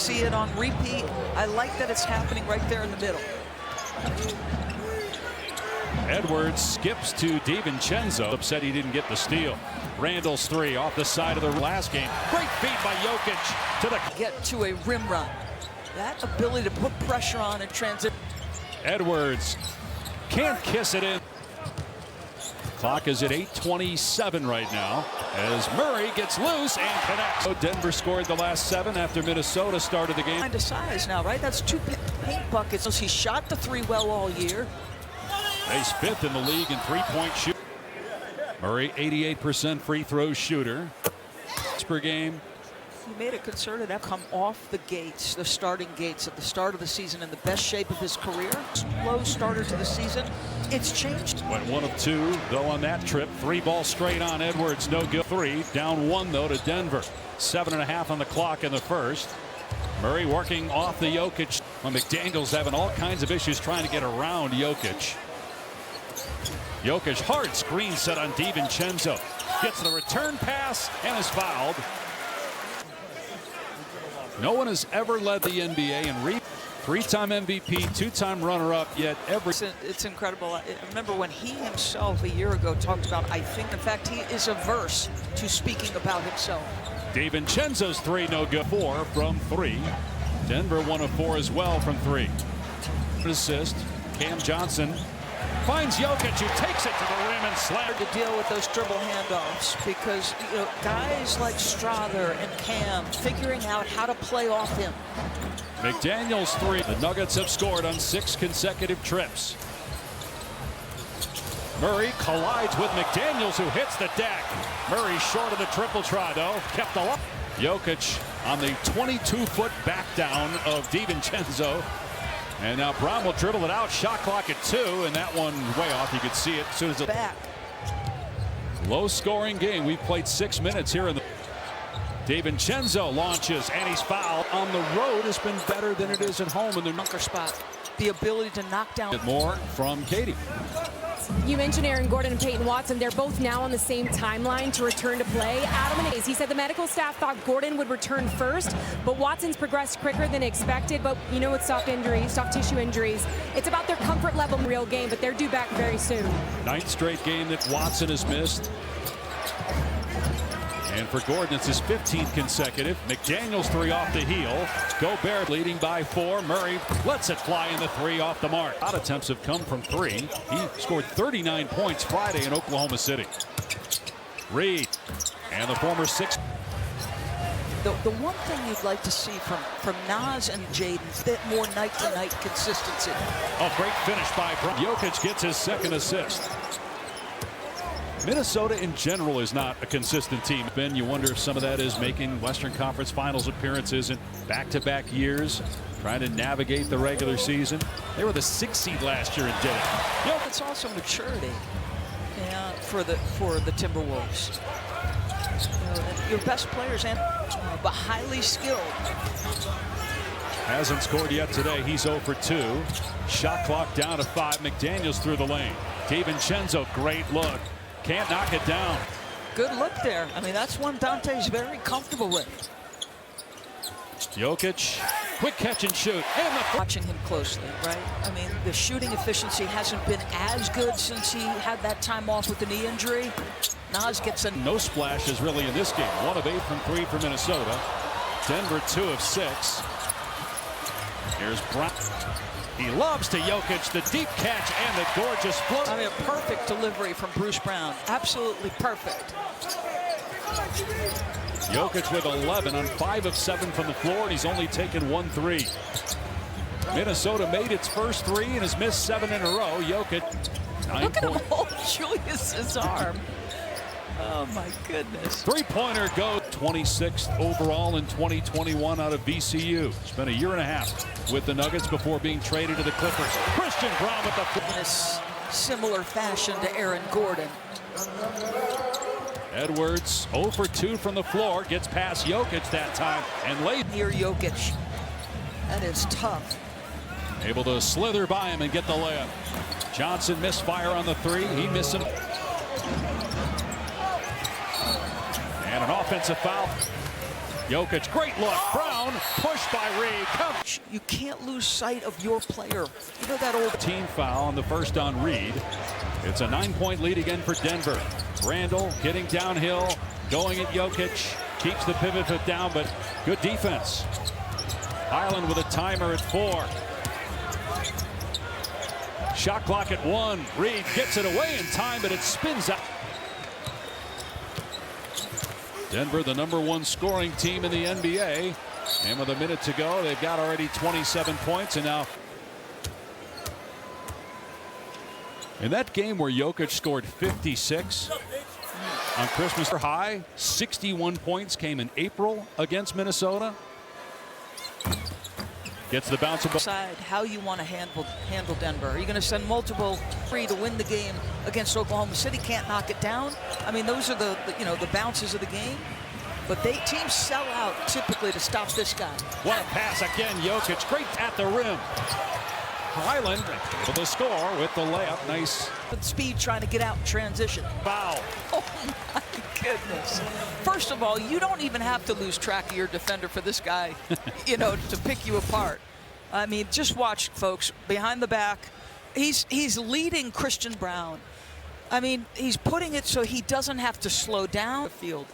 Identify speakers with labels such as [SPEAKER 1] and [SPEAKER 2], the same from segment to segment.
[SPEAKER 1] see it on repeat. I like that it's happening right there in the middle.
[SPEAKER 2] Edwards skips to DiVincenzo. Upset he didn't get the steal. Randall's three off the side of the last game. Great feed by Jokic to the...
[SPEAKER 1] Get to a rim run. That ability to put pressure on and transit.
[SPEAKER 2] Edwards can't kiss it in. Clock is at 8:27 right now as Murray gets loose and connects. So Denver scored the last 7 after Minnesota started the game.
[SPEAKER 1] Kind of size now, right? That's 2 paint buckets. He shot the 3 well all year.
[SPEAKER 2] He's 5th in the league in three-point shoot. Murray, 88% free throw shooter. Per game.
[SPEAKER 1] He made a concerted effort to come off the gates, the starting gates at the start of the season in the best shape of his career. Slow starter to the season. It's changed.
[SPEAKER 2] Went 1 of 2 though on that trip. 3 ball straight on Edwards. No good. 3 down 1 though to Denver. 7.5 on the clock in the first. Murray working off the Jokic. Well, McDaniel's having all kinds of issues trying to get around Jokic. Jokic hard screen set on DiVincenzo. Gets the return pass and is fouled. No one has ever led the NBA in 3-time MVP, 2-time runner-up, yet every...
[SPEAKER 1] It's incredible. I remember when he himself a year ago talked about, I think, in fact, he is averse to speaking about himself.
[SPEAKER 2] DiVincenzo's 3 no good. 4 from 3. Denver 1 of 4 as well from 3. Assist. Cam Johnson finds Jokic, who takes it to the rim and slams.
[SPEAKER 1] To deal with those dribble handoffs because, you know, guys like Strother and Cam figuring out how to play off him.
[SPEAKER 2] McDaniel's 3. The Nuggets have scored on 6 consecutive trips. Murray collides with McDaniels, who hits the deck. Murray short of the triple try, though. Kept alive. Jokic on the 22-foot back down of DiVincenzo. And now Brown will dribble it out. Shot clock at 2, and that one way off. You could see it as soon as it
[SPEAKER 1] back.
[SPEAKER 2] Low-scoring game. We've played 6 minutes here in the. DiVincenzo launches, and he's fouled. On the road has been better than it is at home in the bunker spot.
[SPEAKER 1] The ability to knock down.
[SPEAKER 2] More from Katie.
[SPEAKER 3] You mentioned Aaron Gordon and Peyton Watson. They're both now on the same timeline to return to play. Adam and Hayes, he said the medical staff thought Gordon would return first, but Watson's progressed quicker than expected. But you know, with soft tissue injuries, it's about their comfort level in the real game, but they're due back very soon. 9th
[SPEAKER 2] straight game that Watson has missed. And for Gordon, it's his 15th consecutive. McDaniel's 3 off the heel. Gobert leading by 4. Murray lets it fly in the 3 off the mark. Odd attempts have come from 3. He scored 39 points Friday in Oklahoma City. Reed and the former 6.
[SPEAKER 1] The one thing you'd like to see from Naz and Jaden, bit more night-to-night consistency.
[SPEAKER 2] A great finish by Brown. Jokic gets his 2nd assist. Minnesota in general is not a consistent team. Ben, you wonder if some of that is making Western Conference Finals appearances in back-to-back years, trying to navigate the regular season. They were the 6th seed last year and did it.
[SPEAKER 1] It's also maturity for the Timberwolves. Your best players but highly skilled.
[SPEAKER 2] Hasn't scored yet today. He's 0 for 2. Shot clock down to 5. McDaniels through the lane. DiVincenzo, great look. Can't knock it down.
[SPEAKER 1] Good look there. I mean, that's one Dante's very comfortable with.
[SPEAKER 2] Jokic, quick catch and shoot. And
[SPEAKER 1] watching him closely, right? I mean, the shooting efficiency hasn't been as good since he had that time off with the knee injury. Naz gets a...
[SPEAKER 2] No splashes really in this game. 1 of 8 from 3 for Minnesota. Denver 2 of 6. Here's Brown. He lobs to Jokic, the deep catch and the gorgeous float.
[SPEAKER 1] I mean, a perfect delivery from Bruce Brown. Absolutely perfect.
[SPEAKER 2] Jokic with 11 on 5 of 7 from the floor, and he's only taken 1 3. Minnesota made its first 3 and has missed 7 in a row. Jokic, 9
[SPEAKER 1] Look at him hold Julius's arm. Oh, my goodness.
[SPEAKER 2] 3-pointer goes. 26th overall in 2021 out of VCU. Spent a year and a half with the Nuggets before being traded to the Clippers. Christian Braun with the...
[SPEAKER 1] In a similar fashion to Aaron Gordon.
[SPEAKER 2] Edwards 0 for 2 from the floor. Gets past Jokic that time and laid
[SPEAKER 1] near Jokic. That is tough.
[SPEAKER 2] Able to slither by him and get the layup. Johnson misfire on the 3. He missed him. And an offensive foul. Jokic, great look. Brown, pushed by Reed.
[SPEAKER 1] You can't lose sight of your player. You know that old
[SPEAKER 2] Team foul on the first on Reed. It's a 9-point lead again for Denver. Randall getting downhill, going at Jokic. Keeps the pivot foot down, but good defense. Highland with a timer at 4. Shot clock at 1. Reed gets it away in time, but it spins out. Denver, the #1 scoring team in the NBA. And with a minute to go, they've got already 27 points. And now, in that game where Jokic scored 56 on Christmas high, 61 points came in April against Minnesota. Gets the bounce.
[SPEAKER 1] Decide how you want to handle Denver. Are you going to send multiple free to win the game against Oklahoma City? Can't knock it down. I mean, those are the bounces of the game. But teams sell out typically to stop this guy.
[SPEAKER 2] What a pass again, Jokic. Great at the rim. Highland with the score with the layup. Nice.
[SPEAKER 1] With speed trying to get out in transition.
[SPEAKER 2] Foul.
[SPEAKER 1] Oh my goodness. First of all, you don't even have to lose track of your defender for this guy, to pick you apart. I mean, just watch, folks, behind the back. He's leading Christian Brown. I mean, he's putting it so he doesn't have to slow down the field.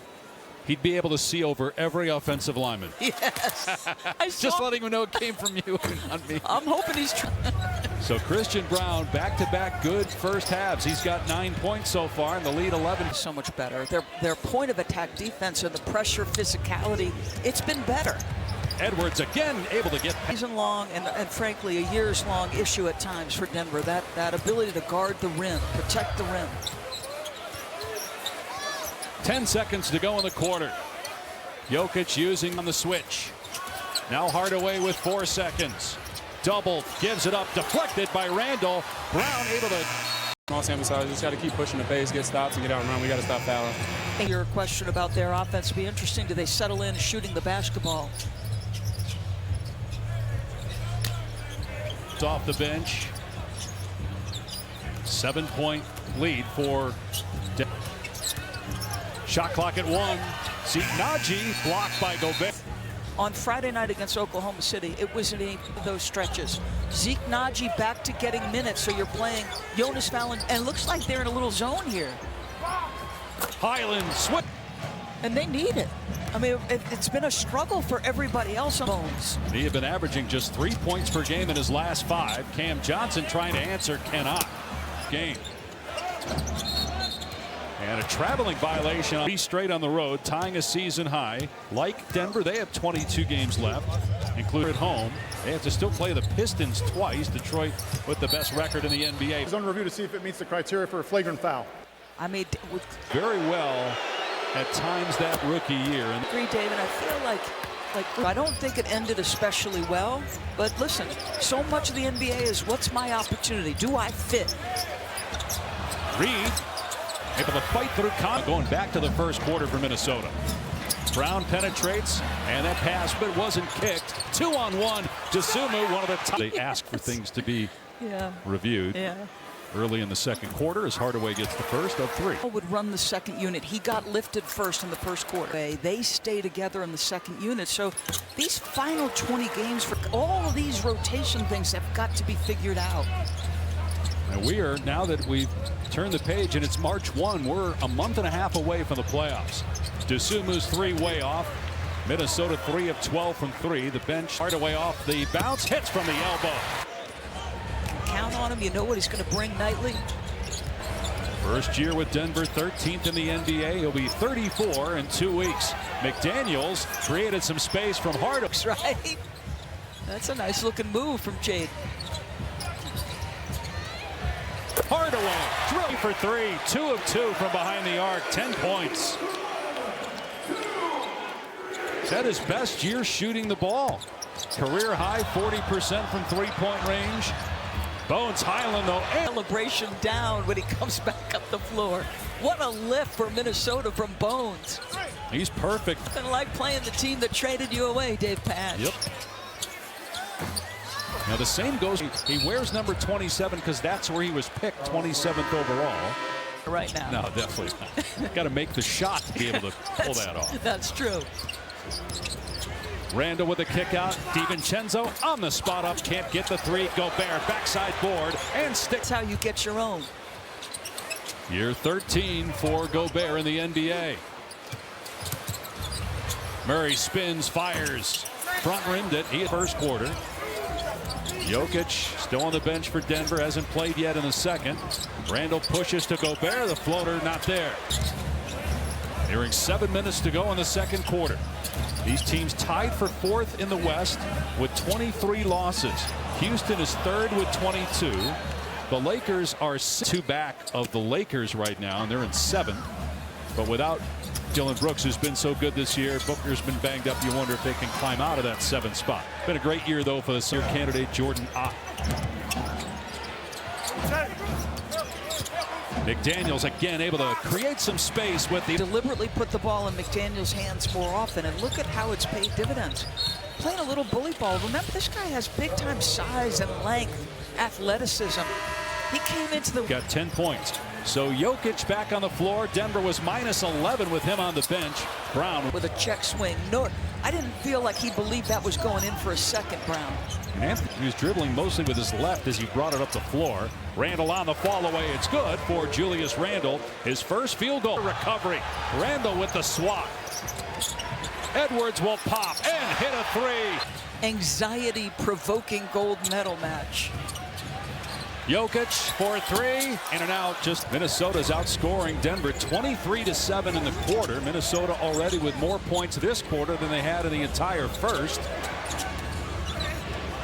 [SPEAKER 2] He'd be able to see over every offensive lineman.
[SPEAKER 1] Yes.
[SPEAKER 2] Just letting him know it came from you, not me.
[SPEAKER 1] I'm hoping he's trying.
[SPEAKER 2] So Christian Brown, back-to-back good first halves. He's got 9 points so far, and the lead 11.
[SPEAKER 1] So much better. Their point of attack defense and the pressure physicality, it's been better.
[SPEAKER 2] Edwards again able to get
[SPEAKER 1] Season-long and frankly a years-long issue at times for Denver. That ability to guard the rim, protect the rim.
[SPEAKER 2] 10 seconds to go in the quarter. Jokic using on the switch. Now Hardaway with 4 seconds. Double, gives it up, deflected by Randall. Brown able to.
[SPEAKER 4] All sample size, just got to keep pushing the pace, get stops, and get out and run. We got to stop fouling.
[SPEAKER 1] Your question about their offense will be interesting. Do they settle in shooting the basketball?
[SPEAKER 2] Off the bench. 7-point lead for Denver. Shot clock at 1. Zeke Naji blocked by Gobert.
[SPEAKER 1] On Friday night against Oklahoma City, it was in those stretches. Zeke Naji back to getting minutes, so you're playing Jonas Valanciunas, and it looks like they're in a little zone here.
[SPEAKER 2] Highland switch.
[SPEAKER 1] And they need it. I mean, it's been a struggle for everybody else on Bones.
[SPEAKER 2] He had been averaging just 3 points per game in his last 5. Cam Johnson trying to answer, cannot. Game. And a traveling violation. 3 straight on the road, tying a season high. Like Denver, they have 22 games left, including at home. They have to still play the Pistons twice. Detroit with the best record in the NBA.
[SPEAKER 5] It's on review to see if it meets the criteria for a flagrant foul.
[SPEAKER 1] I mean,
[SPEAKER 2] very well at times that rookie year. And
[SPEAKER 1] agree, David. I feel like I don't think it ended especially well. But listen, so much of the NBA is what's my opportunity? Do I fit?
[SPEAKER 2] Reed able to fight through going back to the first quarter for Minnesota. Brown penetrates, and that pass, but wasn't kicked. 2-on-1. Dosunmu, one of the top. They ask for things to be reviewed. Early in the second quarter as Hardaway gets the first of 3.
[SPEAKER 1] Would run the second unit. He got lifted first in the first quarter. They stay together in the second unit. So these final 20 games, for all of these rotation things have got to be figured out.
[SPEAKER 2] And we are, now that we've turned the page and it's March 1, we're a month and a half away from the playoffs. Dosumu's 3 way off. Minnesota 3 of 12 from 3. The bench Hardaway off the bounce, hits from the elbow.
[SPEAKER 1] Count on him. You know what he's going to bring nightly.
[SPEAKER 2] First year with Denver, 13th in the NBA. He'll be 34 in 2 weeks. McDaniels created some space from Hardaway.
[SPEAKER 1] Right? That's a nice looking move from Jade.
[SPEAKER 2] Hardaway drilling for 3. 2 of 2 from behind the arc. 10 points. He's had his best year shooting the ball. Career high 40% from 3-point range. Bones Highland, though.
[SPEAKER 1] Celebration down when he comes back up the floor. What a lift for Minnesota from Bones.
[SPEAKER 2] He's perfect.
[SPEAKER 1] Nothing like playing the team that traded you away, Dave Patch.
[SPEAKER 2] Yep. Now the same goes. He wears number 27 because that's where he was picked, 27th overall.
[SPEAKER 1] Right now.
[SPEAKER 2] No, definitely not. Got to make the shot to be able to pull that off.
[SPEAKER 1] That's true.
[SPEAKER 2] Randall with a kick out. DiVincenzo on the spot up. Can't get the three. Gobert backside board and sticks.
[SPEAKER 1] That's how you get your own.
[SPEAKER 2] Year 13 for Gobert in the NBA. Murray spins, fires. Front rimmed it. He first quarter. Jokic still on the bench for Denver. Hasn't played yet in the second. Randall pushes to Gobert. The floater not there. Nearing 7 minutes to go in the second quarter. These teams tied for fourth in the West with 23 losses. Houston is third with 22. The Lakers are two back of the Lakers right now, and they're in seventh. But without Dillon Brooks, who's been so good this year, Booker's been banged up. You wonder if they can climb out of that seventh spot. Been a great year, though, for the senior candidate Jordan Ott. McDaniels again able to create some space with the
[SPEAKER 1] Deliberately put the ball in McDaniels' hands more often, and look at how it's paid dividends. Playing a little bully ball. Remember, this guy has big-time size and length, athleticism. He came into the...
[SPEAKER 2] Got 10 points. So Jokic back on the floor. Denver was minus 11 with him on the bench. Brown
[SPEAKER 1] with a check swing. No, I didn't feel like he believed that was going in for a second, Brown.
[SPEAKER 2] And Anthony was dribbling mostly with his left as he brought it up the floor. Randall on the fall away. It's good for Julius Randle. His first field goal recovery. Randall with the swat. Edwards will pop and hit a three.
[SPEAKER 1] Anxiety-provoking gold medal match.
[SPEAKER 2] Jokic for three, in and out. Just Minnesota's outscoring Denver 23-7 in the quarter. Minnesota already with more points this quarter than they had in the entire first.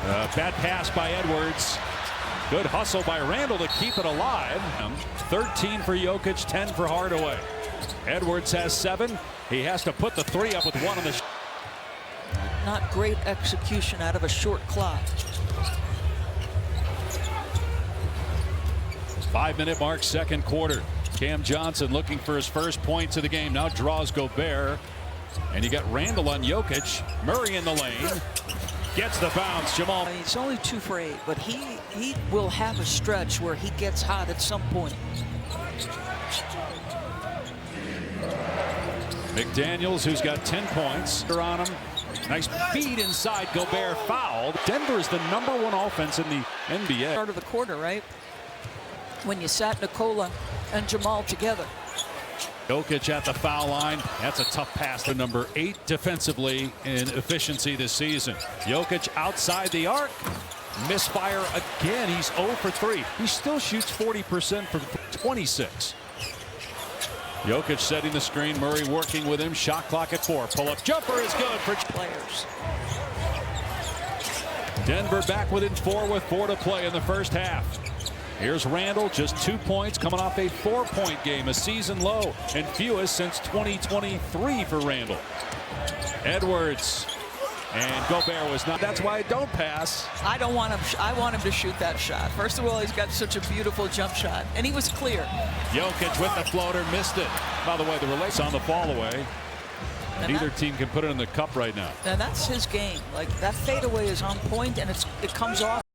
[SPEAKER 2] Bad pass by Edwards. Good hustle by Randall to keep it alive. 13 for Jokic, 10 for Hardaway. Edwards has 7. He has to put the three up with 1 on the.
[SPEAKER 1] Not great execution out of a short clock.
[SPEAKER 2] 5-minute mark, second quarter. Cam Johnson looking for his first points of the game. Now draws Gobert. And you got Randall on Jokic. Murray in the lane. Gets the bounce. Jamal.
[SPEAKER 1] It's only 2 for 8, but he will have a stretch where he gets hot at some point.
[SPEAKER 2] McDaniels, who's got 10 points. They're on him. Nice feed inside. Gobert fouled. Denver is the #1 offense in the NBA.
[SPEAKER 1] Start of the quarter, right? When you sat Nikola and Jamal together.
[SPEAKER 2] Jokic at the foul line. That's a tough pass to number 8 defensively in efficiency this season. Jokic outside the arc. Misfire again. He's 0 for 3. He still shoots 40% from 26. Jokic setting the screen. Murray working with him. Shot clock at 4. Pull-up jumper is good for
[SPEAKER 1] Players.
[SPEAKER 2] Denver back within 4 with 4 to play in the first half. Here's Randall, just 2 points, coming off a 4-point game, a season low, and fewest since 2023 for Randall. Edwards, and Gobert was not. That's why I don't pass.
[SPEAKER 1] I don't want him. I want him to shoot that shot. First of all, he's got such a beautiful jump shot, and he was clear.
[SPEAKER 2] Jokic with the floater, missed it. By the way, the release on the fall away. Neither team can put it in the cup right now.
[SPEAKER 1] And that's his game. Like, that fadeaway is on point, and it comes off.